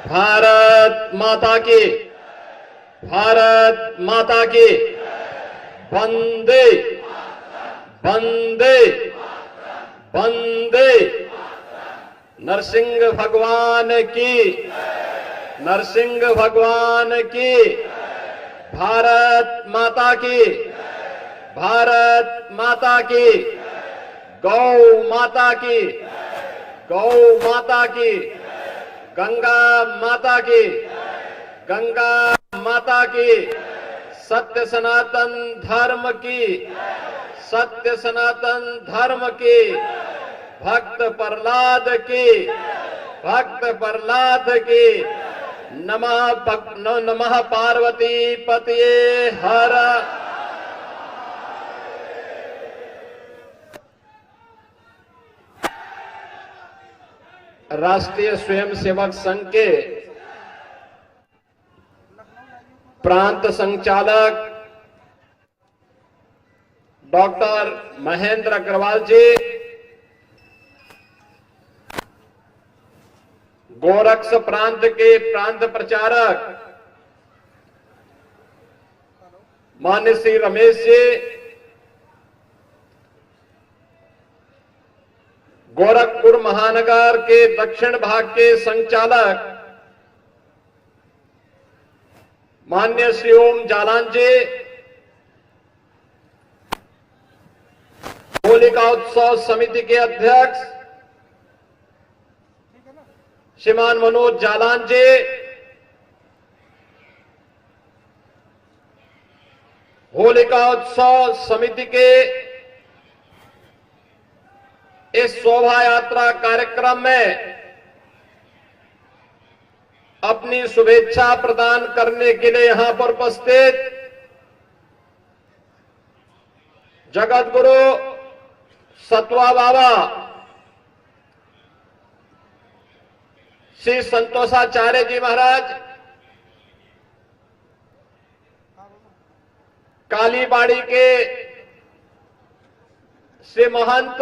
भारत माता की, भारत माता की, वंदे वंदे वंदे। नरसिंह भगवान की, नरसिंह भगवान की, भारत माता की, भारत माता की, गौ माता की, गौ माता की, गंगा माता की, गंगा माता की, सत्य सनातन धर्म की, सत्य सनातन धर्म की, भक्त प्रहलाद की, भक्त प्रहलाद की। नमः पार्वती पतये हर। राष्ट्रीय स्वयंसेवक संघ के प्रांत संचालक डॉक्टर महेंद्र अग्रवाल जी, गोरक्ष प्रांत के प्रांत प्रचारक मान्य श्री रमेश जी, गोरखपुर महानगर के दक्षिण भाग के संचालक मान्य श्री ओम जालान जी, होलिका उत्सव समिति के अध्यक्ष श्रीमान मनोज जालान जी, होलिका उत्सव समिति के इस शोभा यात्रा कार्यक्रम में अपनी शुभेच्छा प्रदान करने के लिए यहां पर उपस्थित जगत गुरु सतवा बाबा श्री संतोषाचार्य जी महाराज, कालीबाड़ी के श्री महंत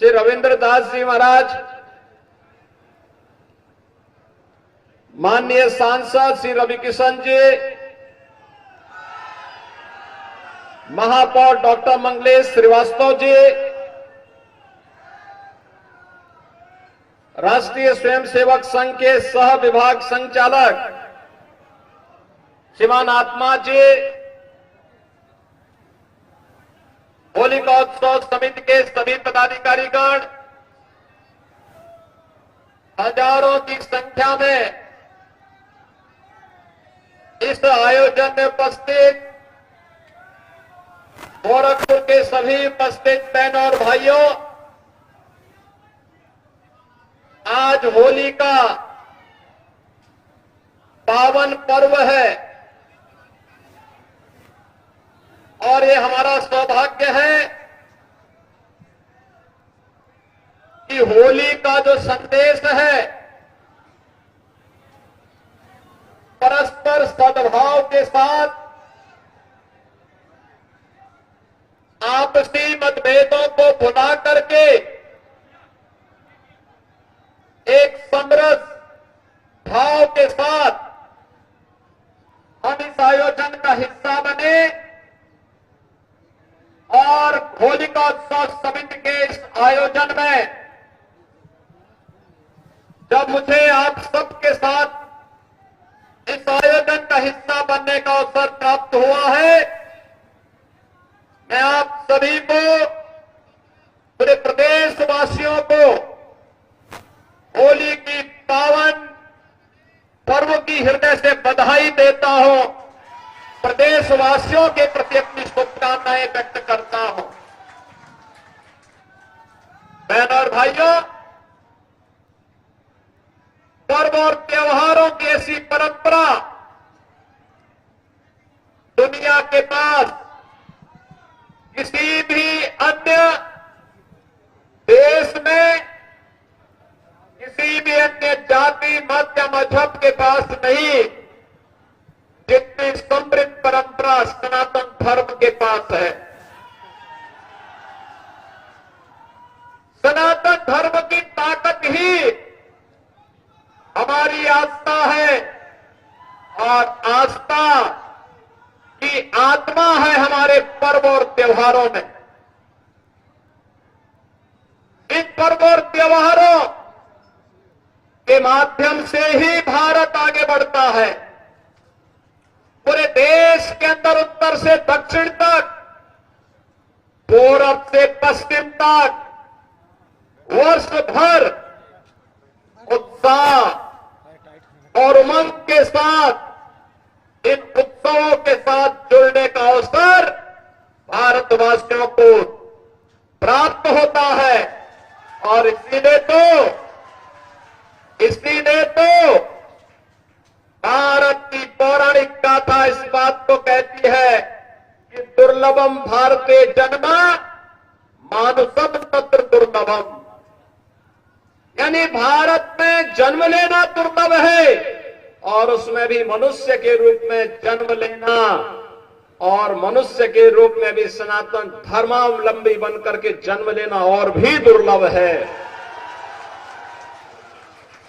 श्री रविंद्र दास जी महाराज, माननीय सांसद श्री रवि किशन जी, महापौर डॉक्टर मंगलेश श्रीवास्तव जी, राष्ट्रीय स्वयंसेवक संघ के सह विभाग संचालक श्रीमान आत्मा जी, होलिका उत्सव समिति के सभी पदाधिकारीगण, हजारों की संख्या में इस आयोजन में उपस्थित गोरखपुर के सभी उपस्थित बहनों और भाइयों, आज होली का पावन पर्व है और ये हमारा सौभाग्य है कि होली का जो संदेश है परस्पर सद्भाव के साथ आपसी मतभेदों को भुला करके एक समरस भाव के साथ हम इस आयोजन का हिस्सा बने और होलिका उत्सव समिति के इस आयोजन में जब मुझे आप सबके साथ इस आयोजन का हिस्सा बनने का अवसर प्राप्त हुआ है, मैं आप सभी को, पूरे प्रदेशवासियों को होली की पावन पर्व की हृदय से बधाई देता हूं। प्रदेशवासियों के प्रति अपनी शुभकामनाएं व्यक्त करता हूं। बहनों और भाइयों, पर्व और त्योहारों की ऐसी परंपरा दुनिया के पास किसी भी अन्य देश में, किसी भी अन्य जाति मत या मजहब के पास नहीं, जितनी समृद्ध परंपरा सनातन धर्म के पास है। सनातन धर्म की ताकत ही आत्मा है हमारे पर्व और त्योहारों में। इन पर्व और त्योहारों के माध्यम से ही भारत आगे बढ़ता है। पूरे देश के अंदर उत्तर से दक्षिण तक, पूरब से पश्चिम तक वर्ष भर उत्साह और उमंग के साथ इन उत्सवों के साथ जुड़ने का अवसर भारतवासियों को प्राप्त होता है। और इसीलिए तो भारत की पौराणिक गाथा इस बात को कहती है कि दुर्लभम भारते जन्मा मानुषम तत्र दुर्लभम, यानी भारत में जन्म लेना दुर्लभ है और उसमें भी मनुष्य के रूप में जन्म लेना और मनुष्य के रूप में भी सनातन धर्मावलंबी बनकर के जन्म लेना और भी दुर्लभ है।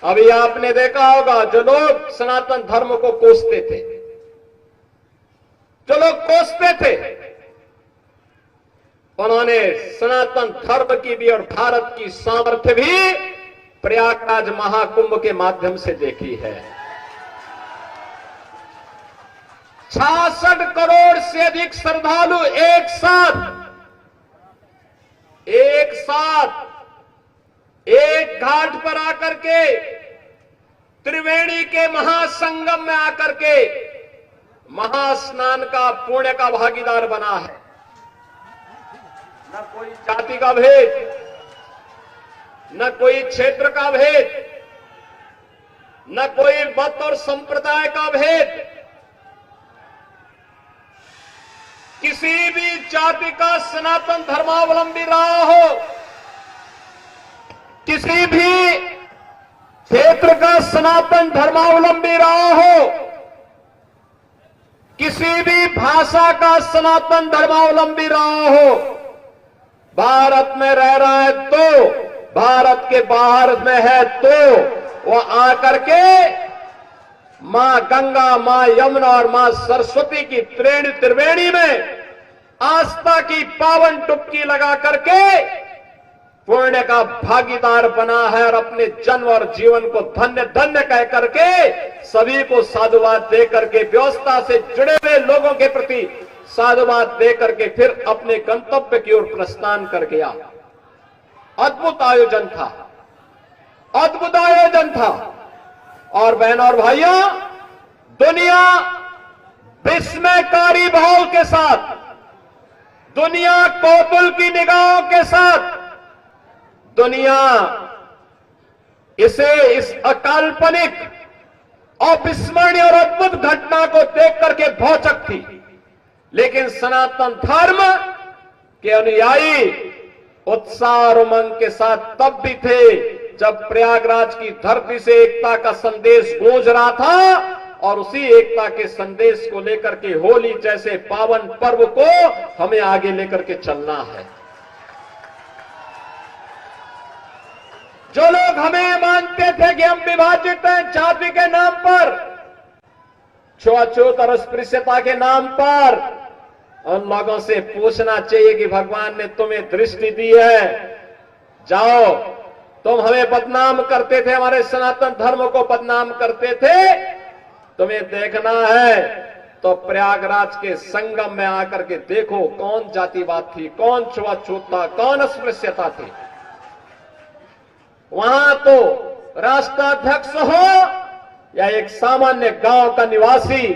अभी आपने देखा होगा जो लोग सनातन धर्म को कोसते थे, उन्होंने सनातन धर्म की भी और भारत की सामर्थ्य भी प्रयागराज महाकुंभ के माध्यम से देखी है। 66 करोड़ से अधिक श्रद्धालु एक साथ एक घाट पर आकर के त्रिवेणी के महासंगम में आकर के महास्नान का पुण्य का भागीदार बना है। न कोई जाति का भेद, न कोई क्षेत्र का भेद, न कोई मत और संप्रदाय का भेद, किसी भी जाति का सनातन धर्मावलंबी रहा हो, किसी भी क्षेत्र का सनातन धर्मावलंबी रहा हो, किसी भी भाषा का सनातन धर्मावलंबी रहा हो, भारत में रह रहा है तो, भारत के बाहर में है तो वो आकर के मां गंगा, मां यमुना और मां सरस्वती की त्रिवेणी में आस्था की पावन डुबकी लगा करके पुण्य का भागीदार बना है और अपने जन्म और जीवन को धन्य धन्य कह करके सभी को साधुवाद दे करके, व्यवस्था से जुड़े हुए लोगों के प्रति साधुवाद दे करके फिर अपने गंतव्य की ओर प्रस्थान कर गया। अद्भुत आयोजन था, अद्भुत आयोजन था। और बहनों और भाइयों, दुनिया विस्मयकारी भाव के साथ, दुनिया कौतूहल की निगाहों के साथ, दुनिया इस अकाल्पनिक, अविस्मरणीय और अद्भुत घटना को देख करके भौचक थी। लेकिन सनातन धर्म के अनुयायी उत्साह और उमंग के साथ तब भी थे जब प्रयागराज की धरती से एकता का संदेश गूंज रहा था और उसी एकता के संदेश को लेकर के होली जैसे पावन पर्व को हमें आगे लेकर के चलना है। जो लोग हमें मानते थे कि हम विभाजित हैं जाति के नाम पर, छुआछूत और अस्पृश्यता के नाम पर, उन लोगों से पूछना चाहिए कि भगवान ने तुम्हें दृष्टि दी है, जाओ, तुम हमें बदनाम करते थे, हमारे सनातन धर्म को बदनाम करते थे, तुम्हें देखना है तो प्रयागराज के संगम में आकर के देखो कौन जातिवाद थी, कौन छुआछूत था, कौन अस्पृश्यता थी। वहां तो राष्ट्राध्यक्ष हो या एक सामान्य गांव का निवासी,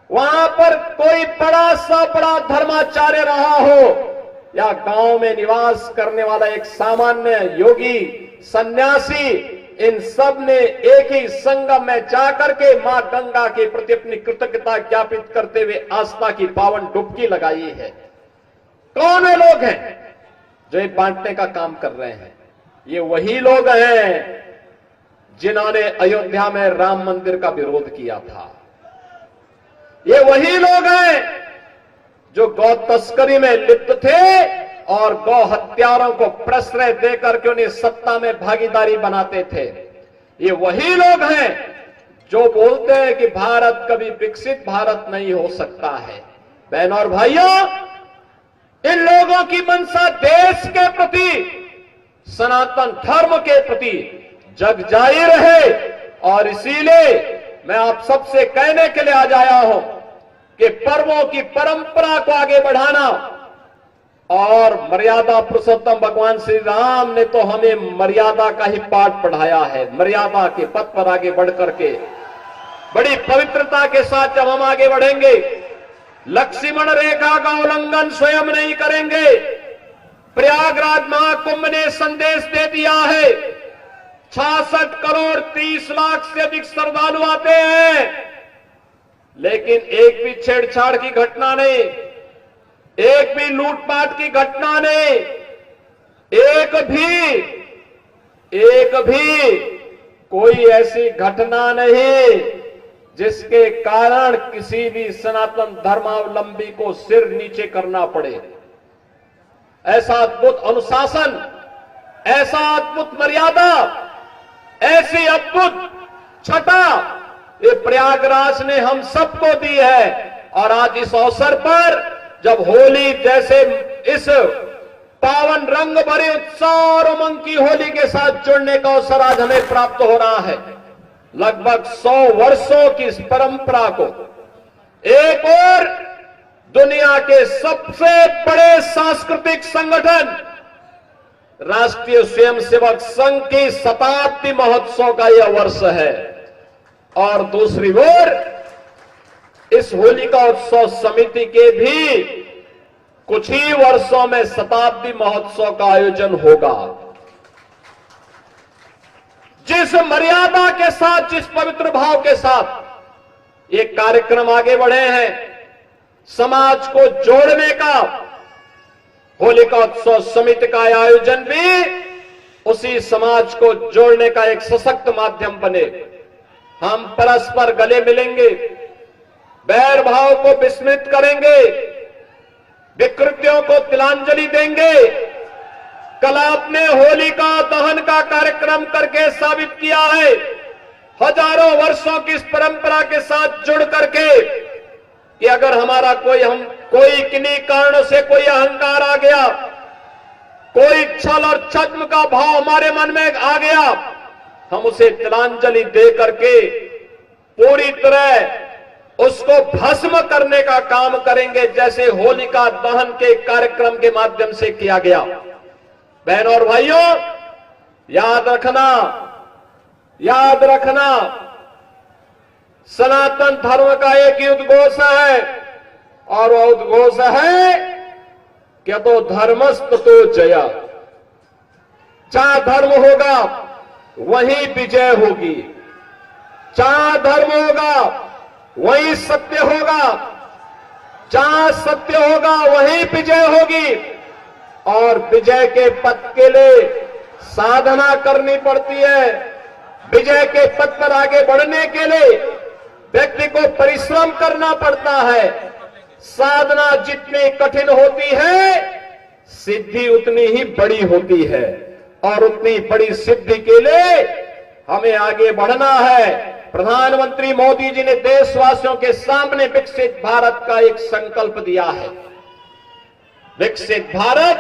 वहां पर कोई बड़ा सा बड़ा धर्माचार्य रहा हो या गांव में निवास करने वाला एक सामान्य योगी, सन्यासी, इन सब ने एक ही संगम में जाकर के मां गंगा के प्रति अपनी कृतज्ञता ज्ञापित करते हुए आस्था की पावन डुबकी लगाई है। कौन वे लोग हैं जो ये बांटने का काम कर रहे हैं? ये वही लोग हैं जिन्होंने अयोध्या में राम मंदिर का विरोध किया था। ये वही लोग हैं जो गौ तस्करी में लिप्त थे और गौ हत्यारों को प्रश्रय देकर के उन्हें सत्ता में भागीदारी बनाते थे। ये वही लोग हैं जो बोलते हैं कि भारत कभी विकसित भारत नहीं हो सकता है, बहनों और भाइयों, इन लोगों की मंशा देश के प्रति, सनातन धर्म के प्रति जग जारी रहे। और इसीलिए मैं आप सबसे कहने के लिए आज आया हूं कि पर्वों की परंपरा को आगे बढ़ाना, और मर्यादा पुरुषोत्तम भगवान श्री राम ने तो हमें मर्यादा का ही पाठ पढ़ाया है। मर्यादा के पथ पर आगे बढ़ करके बड़ी पवित्रता के साथ जब हम आगे बढ़ेंगे, लक्ष्मण रेखा का उल्लंघन स्वयं नहीं करेंगे। प्रयागराज महाकुंभ ने संदेश दे दिया है, 66 करोड़ 30 लाख से अधिक श्रद्धालु आते हैं, लेकिन एक भी छेड़छाड़ की घटना नहीं, एक भी लूटपाट की घटना नहीं, एक भी कोई ऐसी घटना नहीं जिसके कारण किसी भी सनातन धर्मावलंबी को सिर नीचे करना पड़े। ऐसा अद्भुत अनुशासन, ऐसा अद्भुत मर्यादा, ऐसी अद्भुत छटा ये प्रयागराज ने हम सबको दी है। और आज इस अवसर पर जब होली जैसे इस पावन रंग भरे उत्साह और उमंग की होली के साथ जुड़ने का अवसर आज हमें प्राप्त हो रहा है, लगभग 100 वर्षों की इस परंपरा को एक और दुनिया के सबसे बड़े सांस्कृतिक संगठन राष्ट्रीय स्वयंसेवक संघ की शताब्दी महोत्सव का यह वर्ष है, और दूसरी ओर इस होलिका उत्सव समिति के भी कुछ ही वर्षों में शताब्दी महोत्सव का आयोजन होगा। जिस मर्यादा के साथ, जिस पवित्र भाव के साथ ये कार्यक्रम आगे बढ़े हैं, समाज को जोड़ने का, होलिका उत्सव समिति का आयोजन भी उसी समाज को जोड़ने का एक सशक्त माध्यम बने। हम परस्पर गले मिलेंगे, बैर भाव को विस्मृत करेंगे, विकृतियों को तिलांजलि देंगे। कल आपने होलिका दहन का कार्यक्रम करके साबित किया है, हजारों वर्षों की इस परंपरा के साथ जुड़ करके, कि अगर हमारा कोई किन्हीं कारणों से कोई अहंकार आ गया, कोई छल और छद्म का भाव हमारे मन में आ गया, हम उसे तिलांजलि दे करके पूरी तरह उसको भस्म करने का काम करेंगे, जैसे होलिका दहन के कार्यक्रम के माध्यम से किया गया। बहनों और भाइयों, याद रखना, सनातन धर्म का एक ही उद्घोष है, और वह उद्घोष है कि तो धर्मस्त तो जया। जहां धर्म होगा वहीं विजय होगी, जहां धर्म होगा वहीं सत्य होगा, जहां सत्य होगा वहीं विजय होगी। और विजय के पथ के लिए साधना करनी पड़ती है। विजय के पथ पर आगे बढ़ने के लिए व्यक्ति को परिश्रम करना पड़ता है। साधना जितनी कठिन होती है, सिद्धि उतनी ही बड़ी होती है, और उतनी बड़ी सिद्धि के लिए हमें आगे बढ़ना है। प्रधानमंत्री मोदी जी ने देशवासियों के सामने विकसित भारत का एक संकल्प दिया है। विकसित भारत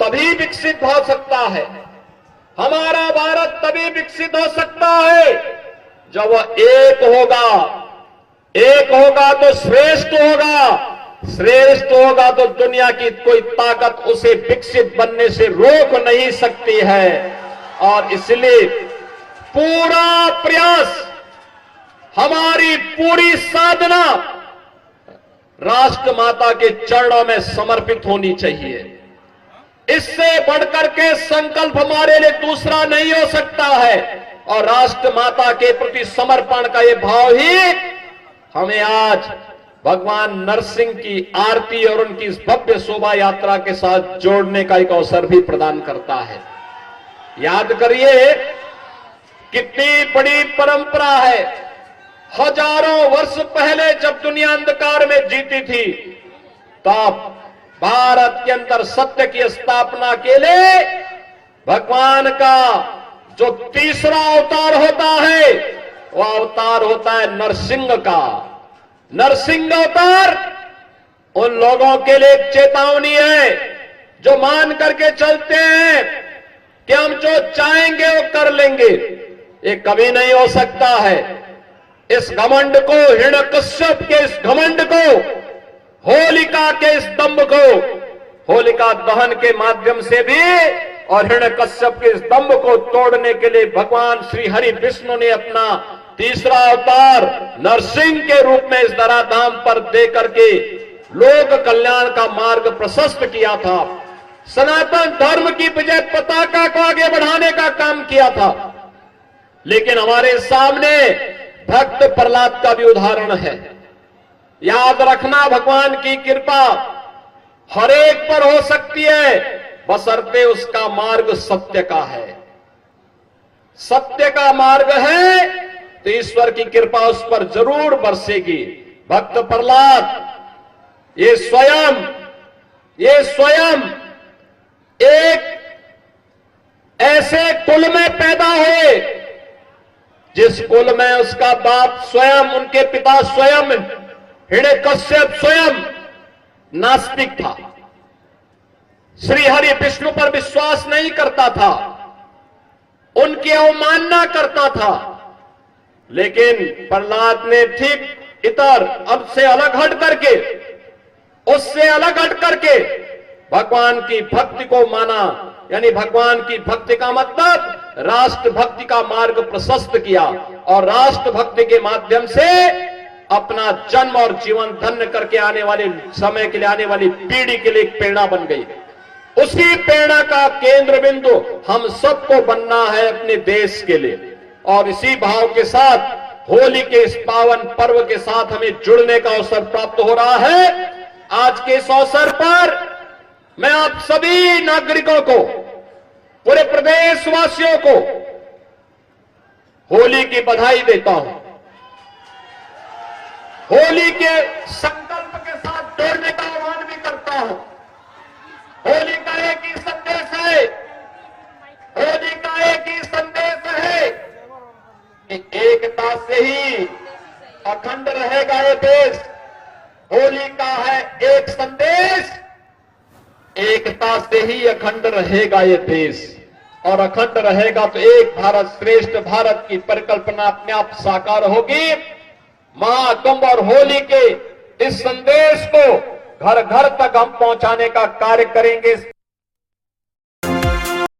तभी विकसित हो सकता है, हमारा भारत तभी विकसित हो सकता है जब वह एक होगा तो श्रेष्ठ होगा, श्रेष्ठ होगा तो दुनिया की कोई ताकत उसे विकसित बनने से रोक नहीं सकती है। और इसलिए पूरा प्रयास, हमारी पूरी साधना राष्ट्र माता के चरणों में समर्पित होनी चाहिए। इससे बढ़कर के संकल्प हमारे लिए दूसरा नहीं हो सकता है, और राष्ट्र माता के प्रति समर्पण का ये भाव ही हमें आज भगवान नरसिंह की आरती और उनकी इस भव्य शोभा यात्रा के साथ जोड़ने का एक अवसर भी प्रदान करता है। याद करिए कितनी बड़ी परंपरा है। हजारों वर्ष पहले जब दुनिया अंधकार में जीती थी, तब भारत के अंदर सत्य की स्थापना के लिए भगवान का जो तीसरा अवतार होता है, वह अवतार होता है नरसिंह का। नरसिंह अवतार उन लोगों के लिए एक चेतावनी है जो मान करके चलते हैं कि हम जो चाहेंगे वो कर लेंगे। ये कभी नहीं हो सकता है। इस घमंड को, हिरण्यकश्यप के इस घमंड को, होलिका के इस दंभ को, होलिका दहन के माध्यम से भी और हिरण्यकश्यप के इस दंभ को तोड़ने के लिए भगवान श्री हरि विष्णु ने अपना तीसरा अवतार नरसिंह के रूप में इस धराधाम पर दे करके लोक कल्याण का मार्ग प्रशस्त किया था। सनातन धर्म की विजय पताका को आगे बढ़ाने का काम किया था। लेकिन हमारे सामने भक्त प्रहलाद का भी उदाहरण है। याद रखना, भगवान की कृपा हर एक पर हो सकती है, बशर्ते उसका मार्ग सत्य का है। सत्य का मार्ग है तो ईश्वर की कृपा उस पर जरूर बरसेगी। भक्त प्रहलाद ये स्वयं एक ऐसे कुल में पैदा हुए जिस कुल में उसका बाप स्वयं, उनके पिता स्वयं, हिरण्यकश्यप स्वयं नास्तिक था, श्री हरि विष्णु पर विश्वास नहीं करता था, उनकी अवमानना करता था। लेकिन प्रहलाद ने ठीक इतर अब से अलग हट करके, उससे अलग हट करके भगवान की भक्ति को माना। यानी भगवान की भक्ति का मतलब राष्ट्र भक्ति का मार्ग प्रशस्त किया और राष्ट्र भक्ति के माध्यम से अपना जन्म और जीवन धन्य करके आने वाले समय के लिए, आने वाली पीढ़ी के लिए एक प्रेरणा बन गई। उसी प्रेरणा का केंद्र बिंदु हम सबको बनना है अपने देश के लिए। और इसी भाव के साथ होली के इस पावन पर्व के साथ हमें जुड़ने का अवसर प्राप्त हो रहा है। आज के इस अवसर पर मैं आप सभी नागरिकों को, पूरे प्रदेशवासियों को होली की बधाई देता हूं। होली के संकल्प के साथ जोड़ने का आह्वान भी करता हूं। होली का एक ही संदेश है, होली का एक ही संदेश है कि एकता से ही अखंड रहेगा ये देश। होली का है एक संदेश, एकता से ही अखंड रहेगा ये देश। और अखंड रहेगा तो एक भारत श्रेष्ठ भारत की परिकल्पना अपने आप साकार होगी। महाकुंभ और होली के इस संदेश को घर घर तक हम पहुंचाने का कार्य करेंगे।